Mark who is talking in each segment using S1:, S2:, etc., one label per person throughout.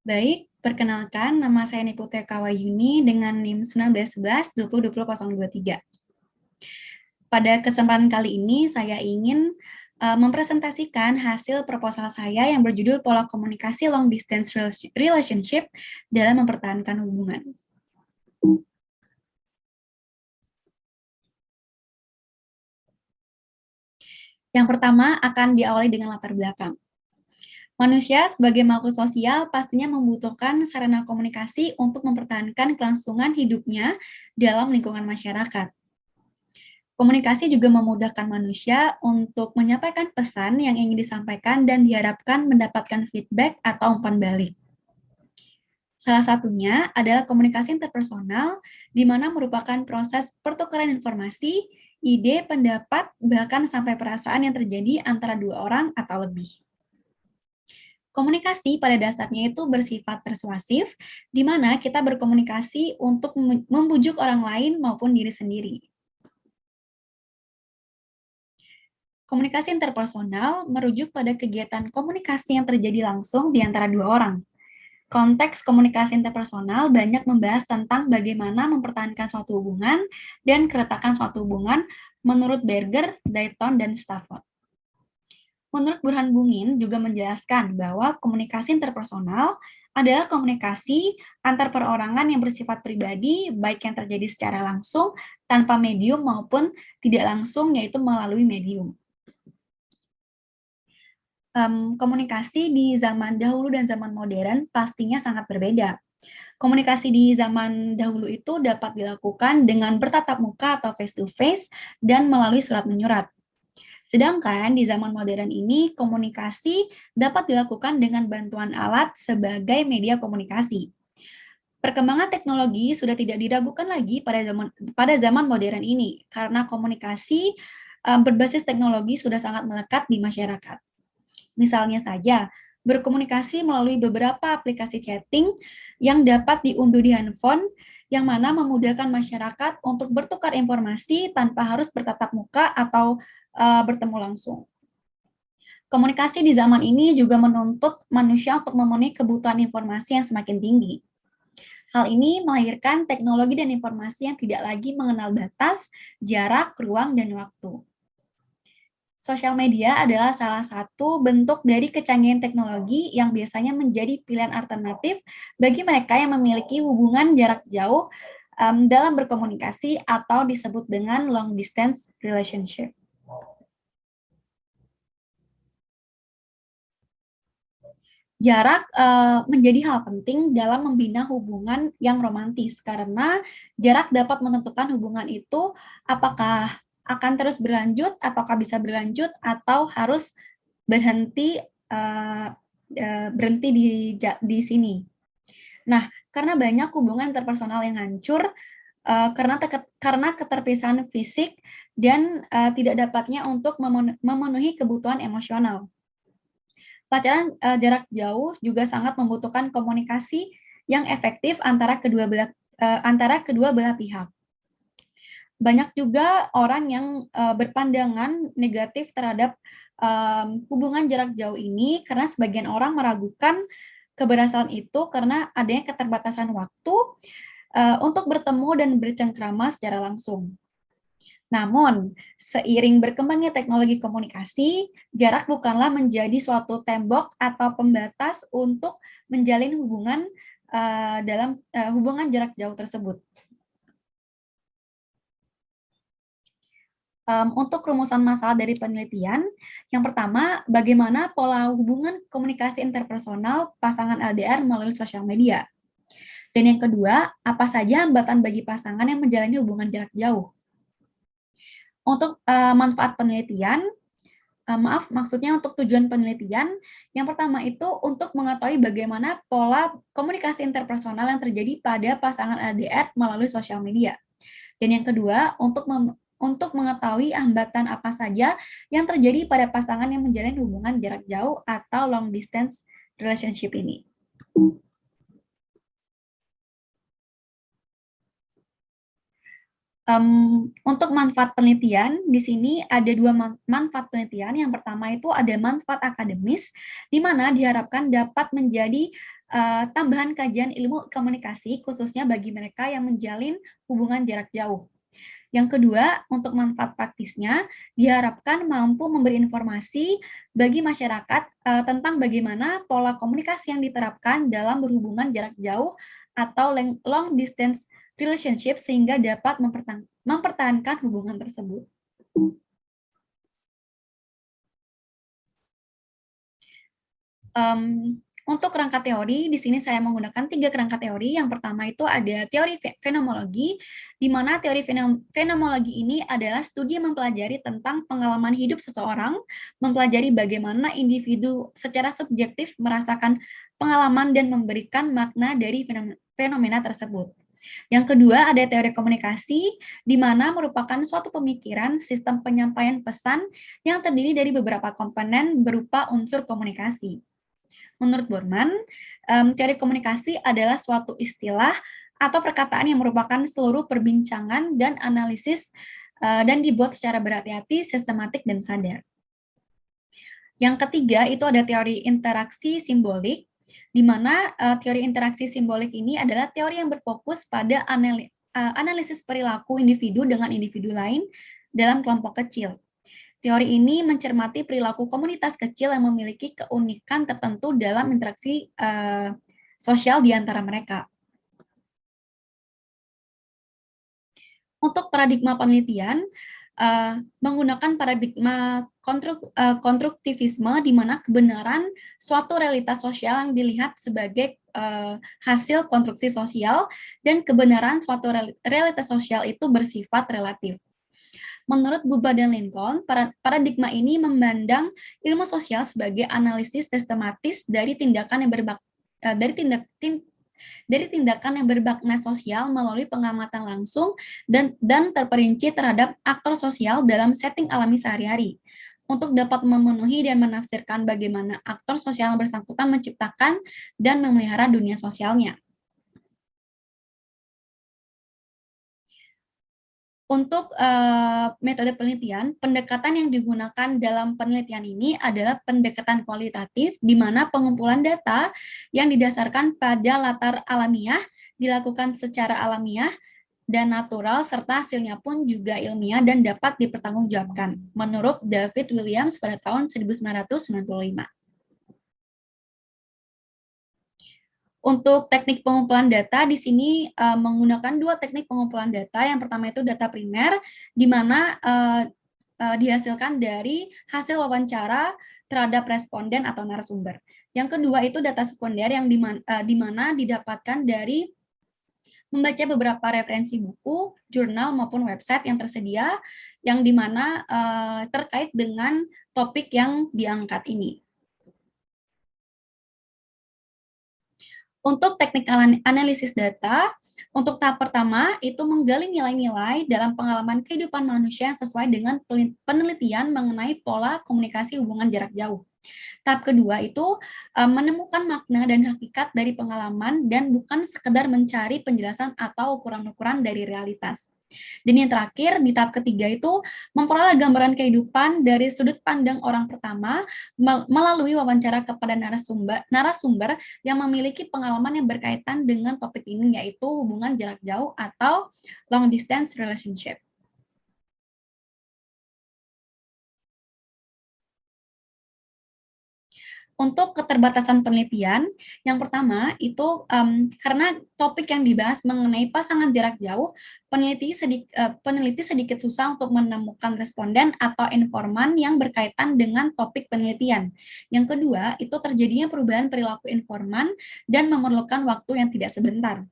S1: Baik, perkenalkan nama saya Niputia Kawayuni dengan NIM 1911-2020-023. Pada kesempatan kali ini saya ingin mempresentasikan hasil proposal saya yang berjudul Pola Komunikasi Long Distance Relationship dalam Mempertahankan Hubungan. Yang pertama akan diawali dengan latar belakang. Manusia sebagai makhluk sosial pastinya membutuhkan sarana komunikasi untuk mempertahankan kelangsungan hidupnya dalam lingkungan masyarakat. Komunikasi juga memudahkan manusia untuk menyampaikan pesan yang ingin disampaikan dan diharapkan mendapatkan feedback atau umpan balik. Salah satunya adalah komunikasi interpersonal, di mana merupakan proses pertukaran informasi, ide, pendapat, bahkan sampai perasaan yang terjadi antara dua orang atau lebih. Komunikasi pada dasarnya itu bersifat persuasif, di mana kita berkomunikasi untuk membujuk orang lain maupun diri sendiri. Komunikasi interpersonal merujuk pada kegiatan komunikasi yang terjadi langsung di antara dua orang. Konteks komunikasi interpersonal banyak membahas tentang bagaimana mempertahankan suatu hubungan dan keretakan suatu hubungan menurut Berger, Dayton, dan Stafford. Menurut Burhan Bungin juga menjelaskan bahwa komunikasi interpersonal adalah komunikasi antar perorangan yang bersifat pribadi, baik yang terjadi secara langsung, tanpa medium maupun tidak langsung, yaitu melalui medium. Komunikasi di zaman dahulu dan zaman modern pastinya sangat berbeda. Komunikasi di zaman dahulu itu dapat dilakukan dengan bertatap muka atau face to face dan melalui surat menyurat. Sedangkan di zaman modern ini, komunikasi dapat dilakukan dengan bantuan alat sebagai media komunikasi. Perkembangan teknologi sudah tidak diragukan lagi pada zaman modern ini, karena komunikasi berbasis teknologi sudah sangat melekat di masyarakat. Misalnya saja, berkomunikasi melalui beberapa aplikasi chatting yang dapat diunduh di handphone, yang mana memudahkan masyarakat untuk bertukar informasi tanpa harus bertatap muka atau bertemu langsung. Komunikasi di zaman ini juga menuntut manusia untuk memenuhi kebutuhan informasi yang semakin tinggi. Hal ini melahirkan teknologi dan informasi yang tidak lagi mengenal batas, jarak, ruang, dan waktu. Sosial media adalah salah satu bentuk dari kecanggihan teknologi yang biasanya menjadi pilihan alternatif bagi mereka yang memiliki hubungan jarak jauh dalam berkomunikasi atau disebut dengan long distance relationship. Jarak menjadi hal penting dalam membina hubungan yang romantis karena jarak dapat menentukan hubungan itu apakah akan terus berlanjut, ataukah bisa berlanjut, atau harus berhenti berhenti di sini. Nah, karena banyak hubungan interpersonal yang hancur karena keterpisahan fisik dan tidak dapatnya untuk memenuhi kebutuhan emosional. Pacaran jarak jauh juga sangat membutuhkan komunikasi yang efektif antara kedua belah pihak. Banyak juga orang yang berpandangan negatif terhadap hubungan jarak jauh ini karena sebagian orang meragukan keberhasilan itu karena adanya keterbatasan waktu untuk bertemu dan bercengkrama secara langsung. Namun, seiring berkembangnya teknologi komunikasi, jarak bukanlah menjadi suatu tembok atau pembatas untuk menjalin hubungan dalam hubungan jarak jauh tersebut. Untuk rumusan masalah dari penelitian, yang pertama, bagaimana pola hubungan komunikasi interpersonal pasangan LDR melalui sosial media. Dan yang kedua, apa saja hambatan bagi pasangan yang menjalani hubungan jarak jauh. Untuk manfaat penelitian, maksudnya untuk tujuan penelitian, yang pertama itu untuk mengetahui bagaimana pola komunikasi interpersonal yang terjadi pada pasangan LDR melalui sosial media. Dan yang kedua, untuk mengetahui hambatan apa saja yang terjadi pada pasangan yang menjalin hubungan jarak jauh atau long distance relationship ini. Untuk manfaat penelitian, di sini ada dua manfaat penelitian. Yang pertama itu ada manfaat akademis, di mana diharapkan dapat menjadi tambahan kajian ilmu komunikasi, khususnya bagi mereka yang menjalin hubungan jarak jauh. Yang kedua, untuk manfaat praktisnya, diharapkan mampu memberi informasi bagi masyarakat tentang bagaimana pola komunikasi yang diterapkan dalam berhubungan jarak jauh atau long distance relationship sehingga dapat mempertahankan hubungan tersebut. Untuk kerangka teori, di sini saya menggunakan 3 kerangka teori. Yang pertama itu ada teori fenomenologi, di mana teori fenomenologi ini adalah studi mempelajari tentang pengalaman hidup seseorang, mempelajari bagaimana individu secara subjektif merasakan pengalaman dan memberikan makna dari fenomena tersebut. Yang kedua ada teori komunikasi, di mana merupakan suatu pemikiran sistem penyampaian pesan yang terdiri dari beberapa komponen berupa unsur komunikasi. Menurut Borman, teori komunikasi adalah suatu istilah atau perkataan yang merupakan seluruh perbincangan dan analisis dan dibuat secara berhati-hati, sistematik, dan sadar. Yang ketiga itu ada teori interaksi simbolik, di mana teori interaksi simbolik ini adalah teori yang berfokus pada analisis perilaku individu dengan individu lain dalam kelompok kecil. Teori ini mencermati perilaku komunitas kecil yang memiliki keunikan tertentu dalam interaksi sosial di antara mereka. Untuk paradigma penelitian, menggunakan paradigma konstruktivisme di mana kebenaran suatu realitas sosial yang dilihat sebagai hasil konstruksi sosial dan kebenaran suatu realitas sosial itu bersifat relatif. Menurut Guba dan Lincoln, paradigma ini memandang ilmu sosial sebagai analisis sistematis dari tindakan yang bermakna sosial melalui pengamatan langsung dan terperinci terhadap aktor sosial dalam setting alami sehari-hari. Untuk dapat memenuhi dan menafsirkan bagaimana aktor sosial yang bersangkutan menciptakan dan memelihara dunia sosialnya. Untuk metode penelitian, pendekatan yang digunakan dalam penelitian ini adalah pendekatan kualitatif, di mana pengumpulan data yang didasarkan pada latar alamiah dilakukan secara alamiah dan natural, serta hasilnya pun juga ilmiah dan dapat dipertanggungjawabkan, menurut David Williams pada tahun 1995. Untuk teknik pengumpulan data, di sini menggunakan dua teknik pengumpulan data. Yang pertama itu data primer, di mana dihasilkan dari hasil wawancara terhadap responden atau narasumber. Yang kedua itu data sekunder yang di mana didapatkan dari membaca beberapa referensi buku, jurnal maupun website yang tersedia, yang di mana terkait dengan topik yang diangkat ini. Untuk teknik analisis data, untuk tahap pertama itu menggali nilai-nilai dalam pengalaman kehidupan manusia yang sesuai dengan penelitian mengenai pola komunikasi hubungan jarak jauh. Tahap kedua itu menemukan makna dan hakikat dari pengalaman dan bukan sekedar mencari penjelasan atau ukuran-ukuran dari realitas. Dan yang terakhir, di tahap ketiga itu memperoleh gambaran kehidupan dari sudut pandang orang pertama melalui wawancara kepada narasumber yang memiliki pengalaman yang berkaitan dengan topik ini, yaitu hubungan jarak jauh atau long distance relationship. Untuk keterbatasan penelitian, yang pertama itu karena topik yang dibahas mengenai pasangan jarak jauh, peneliti sedikit susah untuk menemukan responden atau informan yang berkaitan dengan topik penelitian. Yang kedua, itu terjadinya perubahan perilaku informan dan memerlukan waktu yang tidak sebentar.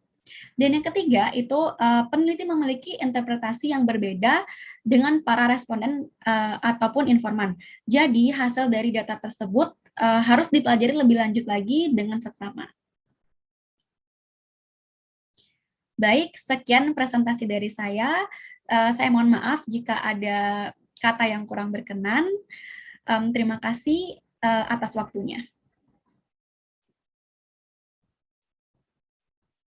S1: Dan yang ketiga, itu peneliti memiliki interpretasi yang berbeda dengan para responden ataupun informan. Jadi, hasil dari data tersebut harus dipelajari lebih lanjut lagi dengan seksama. Baik, sekian presentasi dari saya. Saya mohon maaf jika ada kata yang kurang berkenan. Terima kasih atas waktunya.